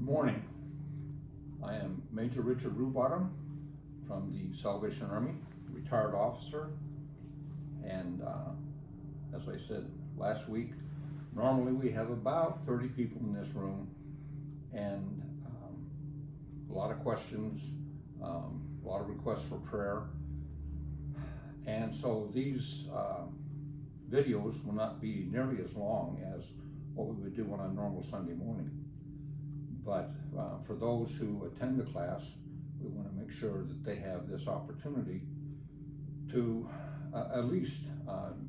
morning. I am Major Richard Rubottom from the Salvation Army, retired officer, and as I said last week, normally we have about 30 people in this room, and a lot of questions, a lot of requests for prayer, and so these videos will not be nearly as long as what we would do on a normal Sunday morning. But for those who attend the class, we want to make sure that they have this opportunity to at least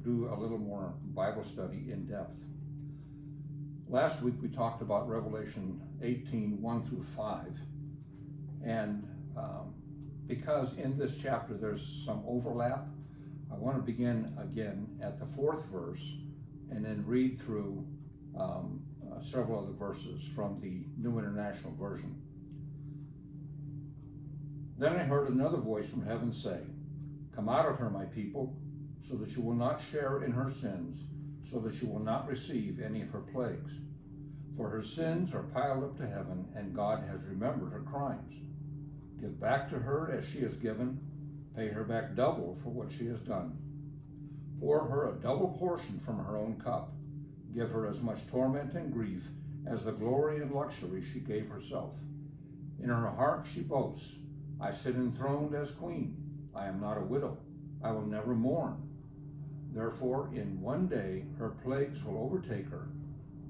do a little more Bible study in depth. Last week we talked about Revelation 18, 1 through 5. And because in this chapter there's some overlap, I want to begin again at the 4th verse and then read through several other verses from the New International Version. Then I heard another voice from heaven say, "Come out of her, my people, so that you will not share in her sins, so that you will not receive any of her plagues. For her sins are piled up to heaven, and God has remembered her crimes. Give back to her as she has given, pay her back double for what she has done. Pour her a double portion from her own cup. Give her as much torment and grief as the glory and luxury she gave herself. In her heart she boasts, I sit enthroned as queen. I am not a widow. I will never mourn. Therefore, in one day her plagues will overtake her,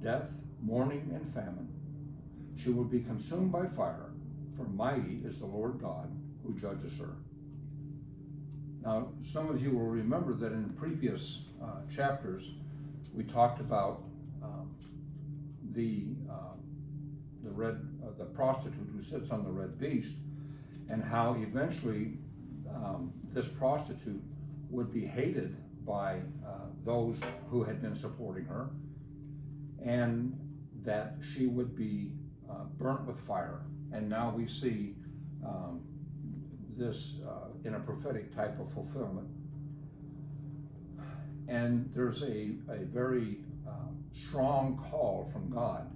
death, mourning, and famine. She will be consumed by fire, for mighty is the Lord God who judges her." Now, some of you will remember that in previous chapters, we talked about the prostitute who sits on the red beast, and how eventually this prostitute would be hated by those who had been supporting her, and that she would be burnt with fire. And now we see this in a prophetic type of fulfillment. And there's a very strong call from God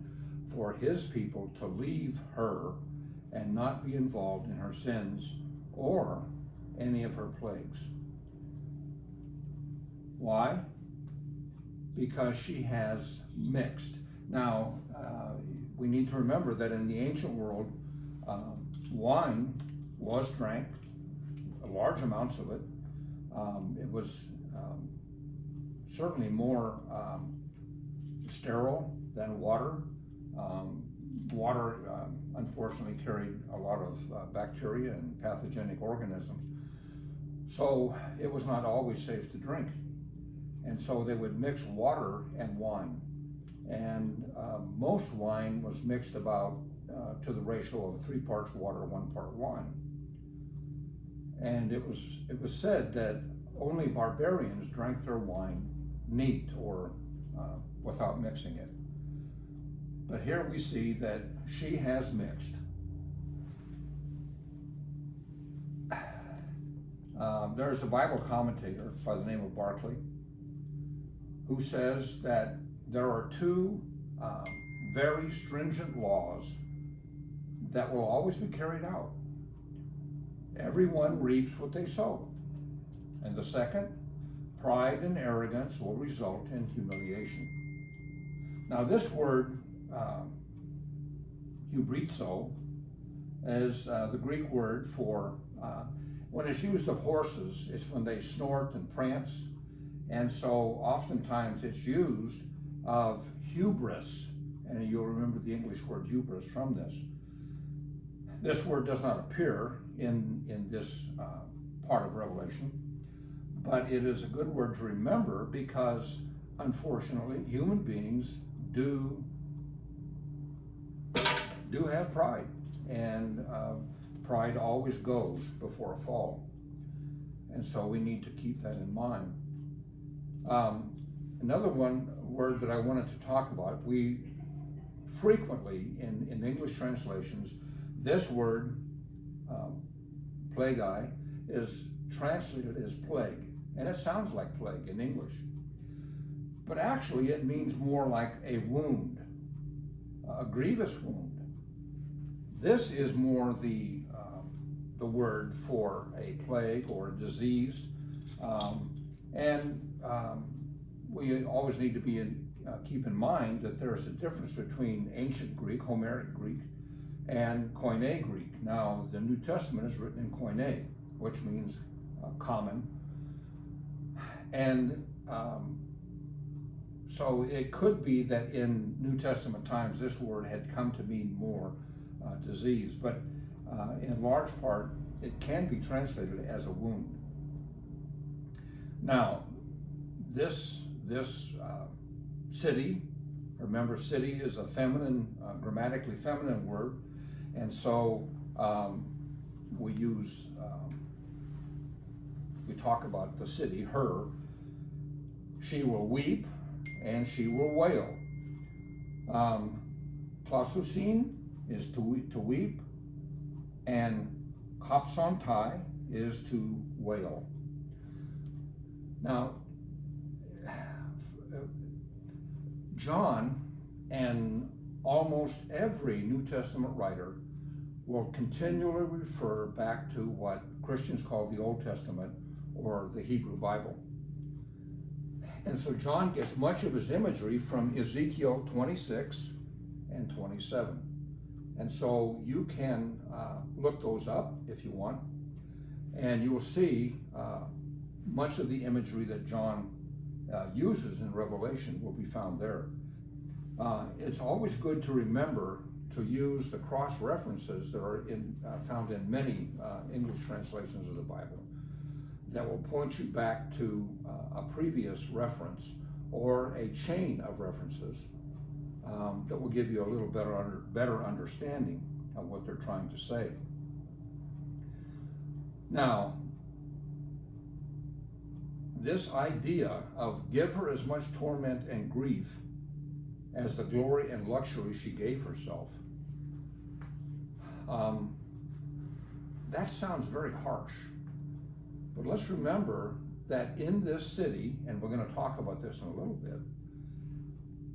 for his people to leave her and not be involved in her sins or any of her plagues. Why? Because she has mixed. Now, we need to remember that in the ancient world, wine was drank, large amounts of it. It was certainly more sterile than water. Water, unfortunately, carried a lot of bacteria and pathogenic organisms. So it was not always safe to drink. And so they would mix water and wine. And most wine was mixed about to the ratio of 3 parts water, 1 part wine. And it was said that only barbarians drank their wine neat or without mixing it. But here we see that she has mixed. There's a Bible commentator by the name of Barclay who says that there are 2 very stringent laws that will always be carried out. Everyone reaps what they sow. And the second, pride and arrogance will result in humiliation. Now this word, hubrizo, is the Greek word for, when it's used of horses, it's when they snort and prance. And so oftentimes it's used of hubris, and you'll remember the English word hubris from this. This word does not appear in this part of Revelation, but it is a good word to remember because, unfortunately, human beings do have pride, and pride always goes before a fall. And so we need to keep that in mind. Another word that I wanted to talk about, we frequently in English translations, this word, plagai, is translated as plague, and it sounds like plague in English. But actually it means more like a wound, a grievous wound. This is more the word for a plague or a disease, and we always need to keep in mind that there is a difference between ancient Greek, Homeric Greek, and Koine Greek. Now, the New Testament is written in Koine, which means common, and so it could be that in New Testament times this word had come to mean more disease, but in large part it can be translated as a wound. Now, this city, remember, city is a feminine, grammatically feminine word, and so we talk about the city, her. She will weep and she will wail. Plasusin is to weep, and kapsantai is to wail. Now, John and almost every New Testament writer will continually refer back to what Christians call the Old Testament or the Hebrew Bible. And so John gets much of his imagery from Ezekiel 26 and 27. And so you can look those up if you want, and you will see much of the imagery that John uses in Revelation will be found there. It's always good to remember to use the cross references that are found in many English translations of the Bible that will point you back to a previous reference or a chain of references that will give you a little better understanding of what they're trying to say. Now, this idea of give her as much torment and grief as the glory and luxury she gave herself, that sounds very harsh. But let's remember that in this city, and we're going to talk about this in a little bit,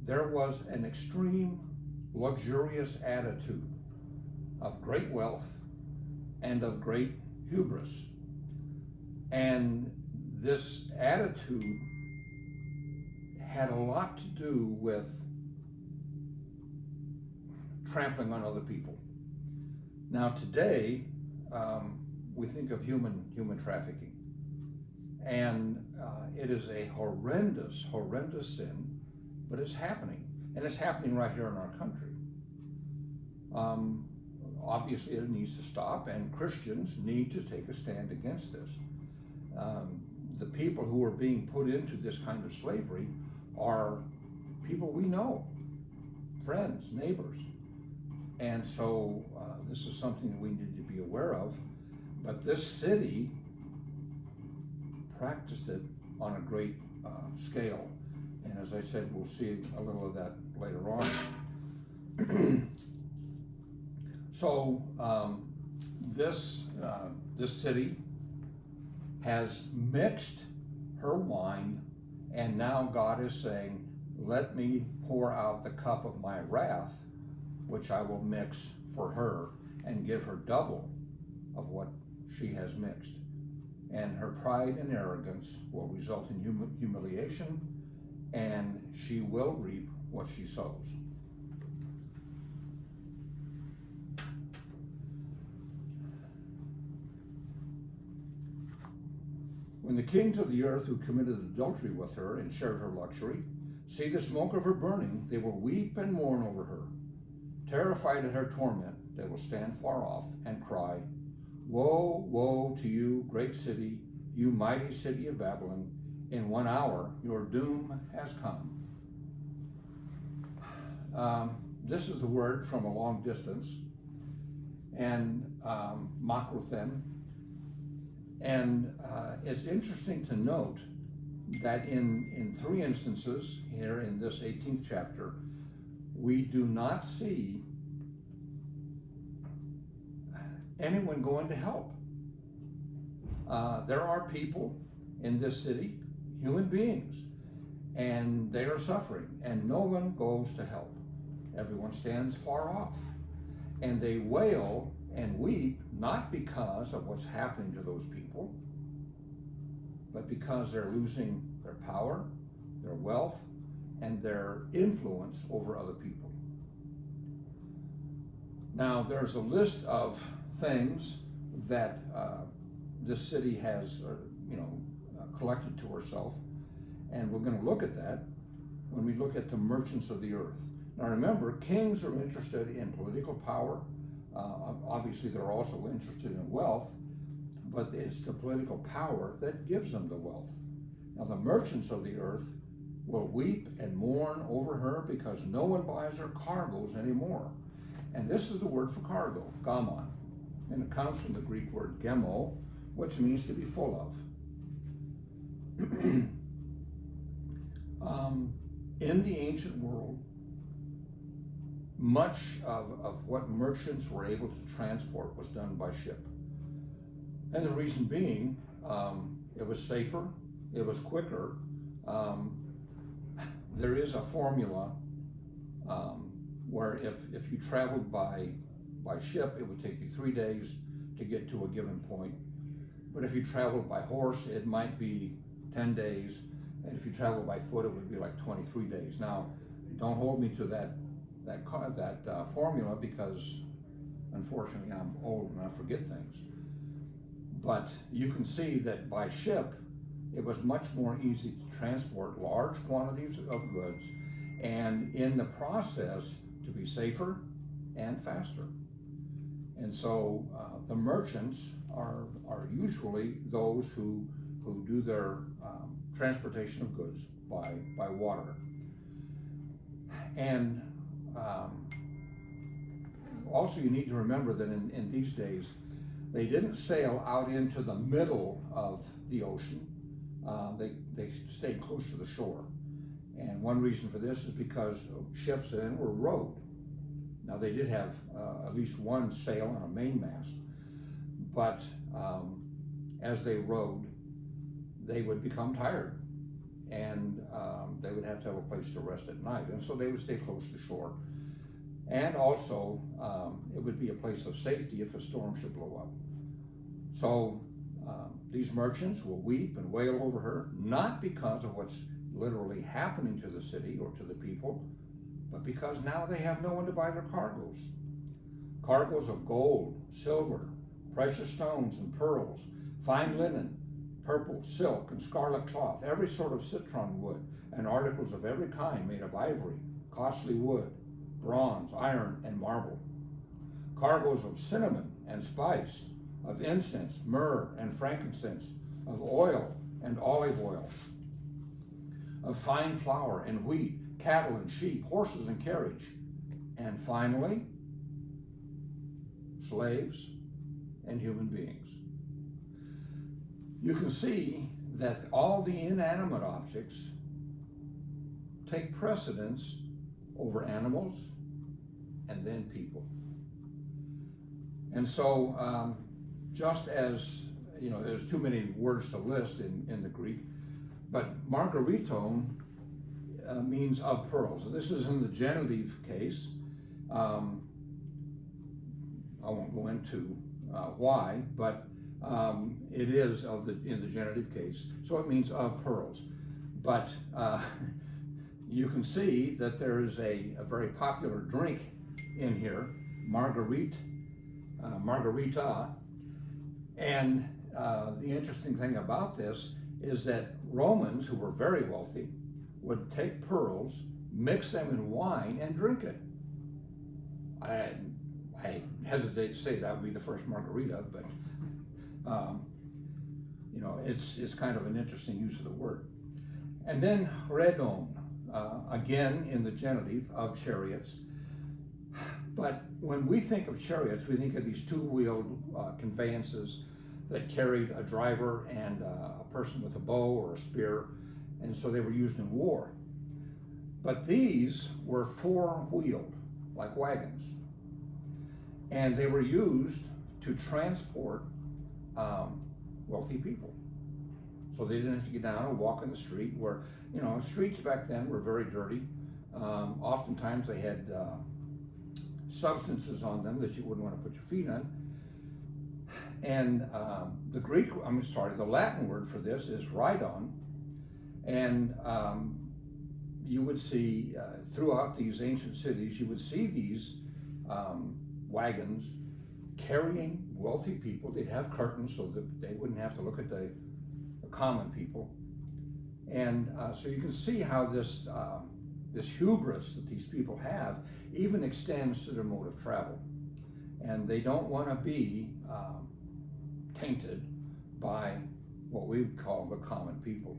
there was an extreme luxurious attitude of great wealth and of great hubris. And this attitude had a lot to do with trampling on other people. Now today, we think of human trafficking, and it is a horrendous sin, but it's happening, and it's happening right here in our country. Obviously, it needs to stop, and Christians need to take a stand against this. The people who are being put into this kind of slavery are people we know, friends, neighbors, and so this is something that we need to be aware of. But this city practiced it on a great scale. And as I said, we'll see a little of that later on. So this city has mixed her wine, and now God is saying, let me pour out the cup of my wrath, which I will mix for her and give her double of what she has mixed. And her pride and arrogance will result in humiliation, and she will reap what she sows. When the kings of the earth who committed adultery with her and shared her luxury see the smoke of her burning, they will weep and mourn over her. Terrified at her torment, they will stand far off and cry, woe, woe to you, great city, you mighty city of Babylon. In 1 hour, your doom has come. This is the word from a long distance, and makrothen. And it's interesting to note that in 3 instances here in this 18th chapter, we do not see anyone going to help. There are people in this city, human beings, and they are suffering, and no one goes to help. Everyone stands far off. And they wail and weep not because of what's happening to those people, but because they're losing their power, their wealth, and their influence over other people. Now, there's a list of things that this city has, collected to herself, and we're going to look at that when we look at the merchants of the earth. Now, remember, kings are interested in political power. Obviously, they're also interested in wealth, but it's the political power that gives them the wealth. Now, the merchants of the earth will weep and mourn over her because no one buys her cargoes anymore. And this is the word for cargo, gamon, and it comes from the Greek word gemo, which means to be full of. In the ancient world, much of what merchants were able to transport was done by ship. And the reason being, it was safer, it was quicker. There is a formula where if you traveled by ship, it would take you 3 days to get to a given point. But if you traveled by horse, it might be 10 days. And if you traveled by foot, it would be like 23 days. Now, don't hold me to that formula, because unfortunately I'm old and I forget things. But you can see that by ship, it was much more easy to transport large quantities of goods, and in the process to be safer and faster. And so the merchants are usually those who do their transportation of goods by water. And also you need to remember that in these days, they didn't sail out into the middle of the ocean. They stayed close to the shore. And one reason for this is because ships then were rowed. Now, they did have at least one sail on a mainmast, but as they rowed, they would become tired, and they would have to have a place to rest at night, and so they would stay close to shore. And also, it would be a place of safety if a storm should blow up. So these merchants will weep and wail over her, not because of what's literally happening to the city or to the people, but because now they have no one to buy their cargoes. Cargoes of gold, silver, precious stones and pearls, fine linen, purple, silk, and scarlet cloth, every sort of citron wood, and articles of every kind made of ivory, costly wood, bronze, iron, and marble. Cargoes of cinnamon and spice, of incense, myrrh, and frankincense, of oil and olive oil, of fine flour and wheat, cattle and sheep, horses and carriage, and finally, slaves and human beings. You can see that all the inanimate objects take precedence over animals and then people. And so, just as, there's too many words to list in the Greek, but margariton means of pearls. This is in the genitive case. I won't go into why, but it is in the genitive case, so it means of pearls. But you can see that there is a very popular drink in here, margarita, and the interesting thing about this is that Romans, who were very wealthy, would take pearls, mix them in wine, and drink it. I hesitate to say that would be the first margarita, but it's kind of an interesting use of the word. And then redon, again in the genitive, of chariots. But when we think of chariots, we think of these two-wheeled conveyances that carried a driver and a person with a bow or a spear, and so they were used in war. But these were four-wheeled, like wagons, and they were used to transport wealthy people. So they didn't have to get down and walk in the street where, streets back then were very dirty. Oftentimes they had substances on them that you wouldn't want to put your feet on. And the Latin word for this is rhydon. And you would see throughout these ancient cities, you would see these wagons carrying wealthy people. They'd have curtains so that they wouldn't have to look at the common people. And so you can see how this hubris that these people have even extends to their mode of travel. And they don't want to be tainted by what we call the common people.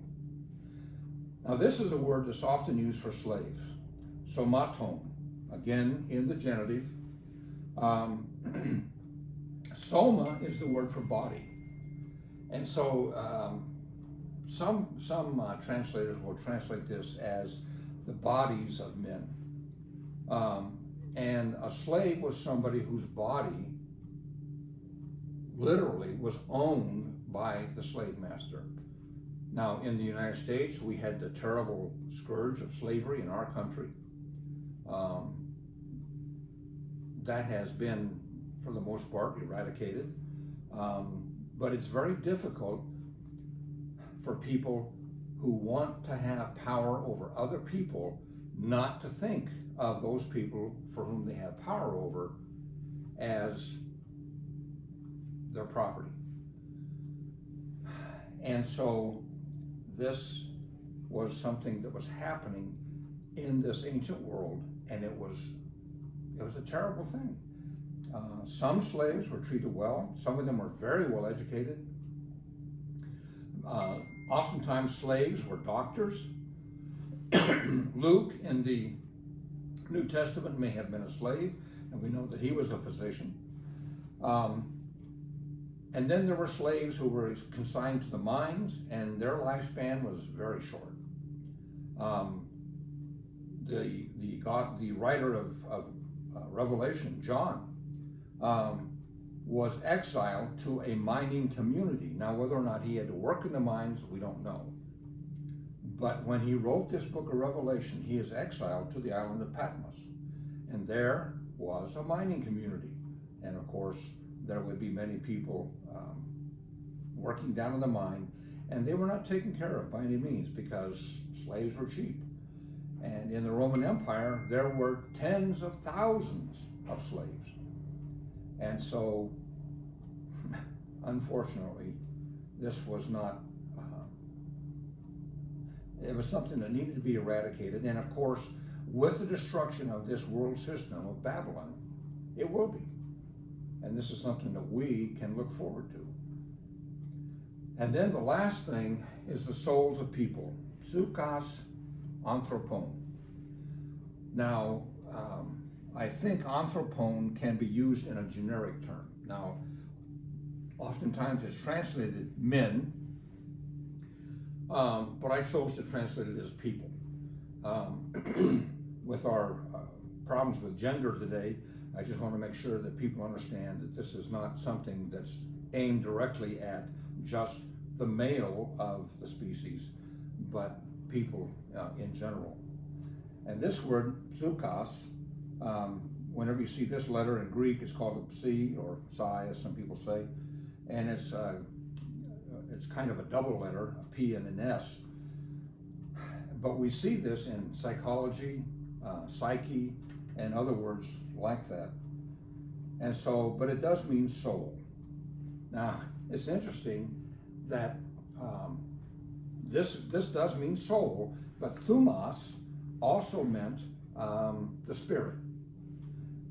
Now, this is a word that's often used for slaves. Somaton, again in the genitive. Soma is the word for body. And so some translators will translate this as the bodies of men. And a slave was somebody whose body literally was owned by the slave master. Now, in the United States, we had the terrible scourge of slavery in our country. That has been, for the most part, eradicated. But it's very difficult for people who want to have power over other people not to think of those people for whom they have power over as their property. And so this was something that was happening in this ancient world, and it was a terrible thing. Some slaves were treated well. Some of them were very well educated. Oftentimes slaves were doctors. Luke in the New Testament may have been a slave, and we know that he was a physician. And then there were slaves who were consigned to the mines, and their lifespan was very short. The writer of Revelation, John, was exiled to a mining community. Now, whether or not he had to work in the mines, we don't know. But when he wrote this book of Revelation, he is exiled to the island of Patmos. And there was a mining community. And of course, there would be many people working down in the mine, and they were not taken care of by any means because slaves were cheap. And in the Roman Empire, there were tens of thousands of slaves. And so, unfortunately, this was not, it was something that needed to be eradicated. And of course, with the destruction of this world system of Babylon, it will be. And this is something that we can look forward to. And then the last thing is the souls of people, psychos anthropon. Now, I think anthropon can be used in a generic term. Now, oftentimes it's translated men, but I chose to translate it as people. With our problems with gender today, I just want to make sure that people understand that this is not something that's aimed directly at just the male of the species, but people in general. And this word, psychos, whenever you see this letter in Greek, it's called a psi, or psi, as some people say, and it's kind of a double letter, a P and an S. But we see this in psychology, psyche, and other words like that. And so, but it does mean soul. Now, it's interesting that this does mean soul, but thumos also meant the spirit.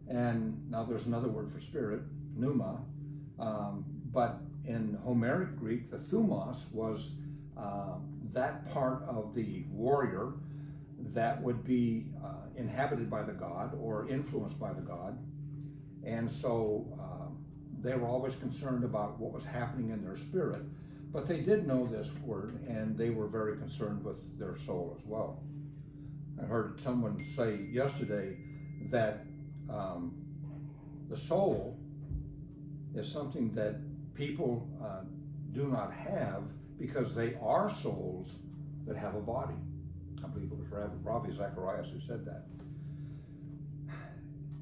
And now there's another word for spirit, pneuma, but in Homeric Greek, the thumos was that part of the warrior that would be inhabited by the god or influenced by the god. And so they were always concerned about what was happening in their spirit, but they did know this word, and they were very concerned with their soul as well. I heard someone say yesterday that the soul is something that people do not have because they are souls that have a body. I believe it was Ravi Zacharias who said that.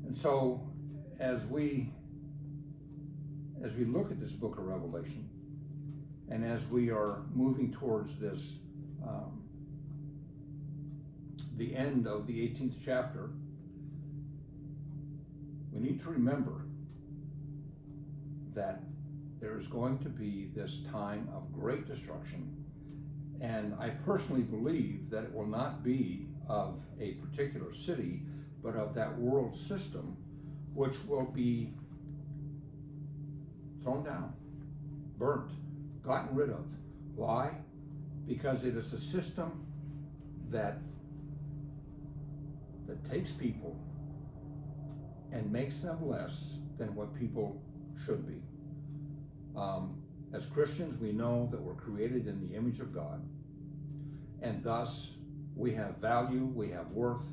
And so as we look at this book of Revelation, and as we are moving towards this, the end of the 18th chapter, we need to remember that there is going to be this time of great destruction. And I personally believe that it will not be of a particular city, but of that world system, which will be thrown down, burnt, gotten rid of. Why? Because it is a system that takes people and makes them less than what people should be. As Christians, we know that we're created in the image of God, and thus we have value, we have worth,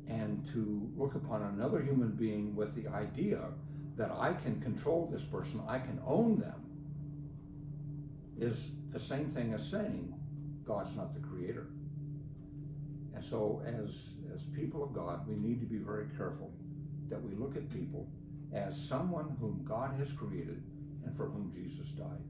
and to look upon another human being with the idea that I can control this person, I can own them, is the same thing as saying God's not the creator. And so as people of God, we need to be very careful that we look at people as someone whom God has created and for whom Jesus died.